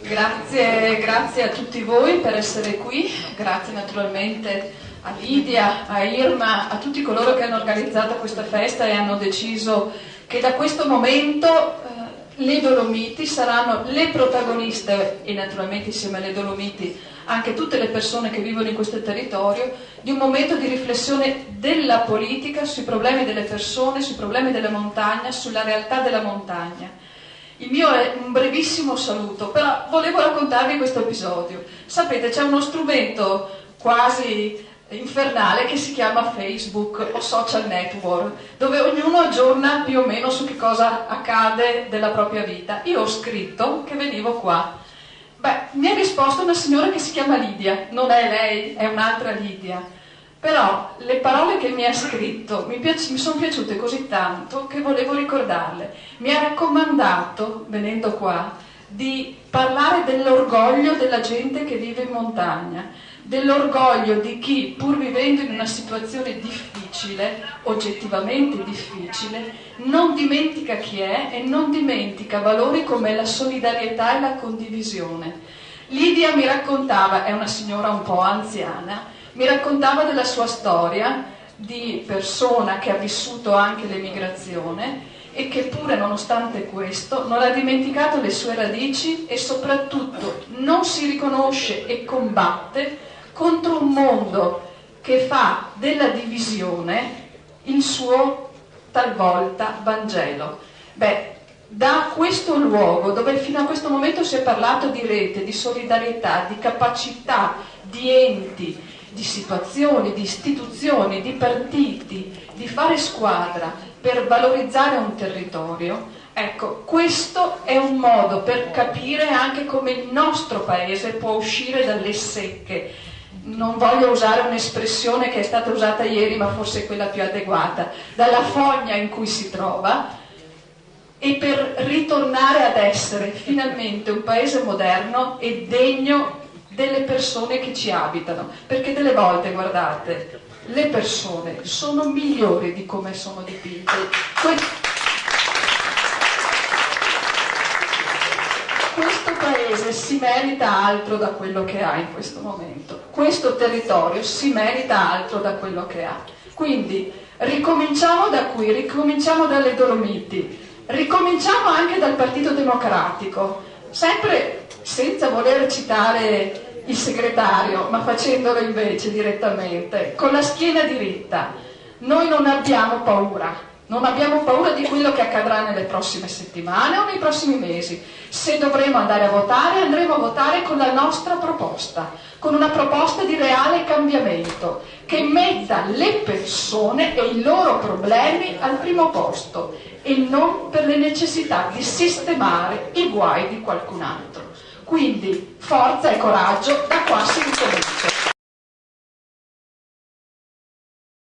Grazie a tutti voi per essere qui, grazie naturalmente a Lidia, a Irma, a tutti coloro che hanno organizzato questa festa e hanno deciso che da questo momento le Dolomiti saranno le protagoniste, e naturalmente insieme alle Dolomiti anche tutte le persone che vivono in questo territorio, di un momento di riflessione della politica sui problemi delle persone, sui problemi della montagna, sulla realtà della montagna. Il mio è un brevissimo saluto, però volevo raccontarvi questo episodio. Sapete, c'è uno strumento quasi infernale che si chiama Facebook o social network, dove ognuno aggiorna più o meno su che cosa accade della propria vita. Io ho scritto che venivo qua. Mi ha risposto una signora che si chiama Lidia, non è lei, è un'altra Lidia. Però le parole che mi ha scritto mi sono piaciute così tanto che volevo ricordarle. Mi ha raccomandato, venendo qua, di parlare dell'orgoglio della gente che vive in montagna, dell'orgoglio di chi, pur vivendo in una situazione difficile, oggettivamente difficile, non dimentica chi è e non dimentica valori come la solidarietà e la condivisione. Lidia mi raccontava, è una signora un po' anziana, mi raccontava della sua storia di persona che ha vissuto anche l'emigrazione e che pure nonostante questo non ha dimenticato le sue radici e soprattutto non si riconosce e combatte contro un mondo che fa della divisione il suo talvolta Vangelo. Da questo luogo dove fino a questo momento si è parlato di rete, di solidarietà, di capacità, di enti, di situazioni, di istituzioni, di partiti, di fare squadra per valorizzare un territorio, ecco, questo è un modo per capire anche come il nostro paese può uscire dalle secche. Non voglio usare un'espressione che è stata usata ieri, ma forse è quella più adeguata, dalla fogna in cui si trova, e per ritornare ad essere finalmente un paese moderno e degno delle persone che ci abitano, perché delle volte, guardate, le persone sono migliori di come sono dipinte. Questo paese si merita altro da quello che ha in questo momento, questo territorio si merita altro da quello che ha. Quindi ricominciamo da qui, ricominciamo dalle Dolomiti, ricominciamo anche dal Partito Democratico, sempre senza voler citare il segretario, ma facendolo invece direttamente, con la schiena diritta. Noi non abbiamo paura di quello che accadrà nelle prossime settimane o nei prossimi mesi. Se dovremo andare a votare, andremo a votare con la nostra proposta, con una proposta di reale cambiamento, che metta le persone e i loro problemi al primo posto e non per le necessità di sistemare i guai di qualcun altro. Quindi forza e coraggio, da qua si ricomincia.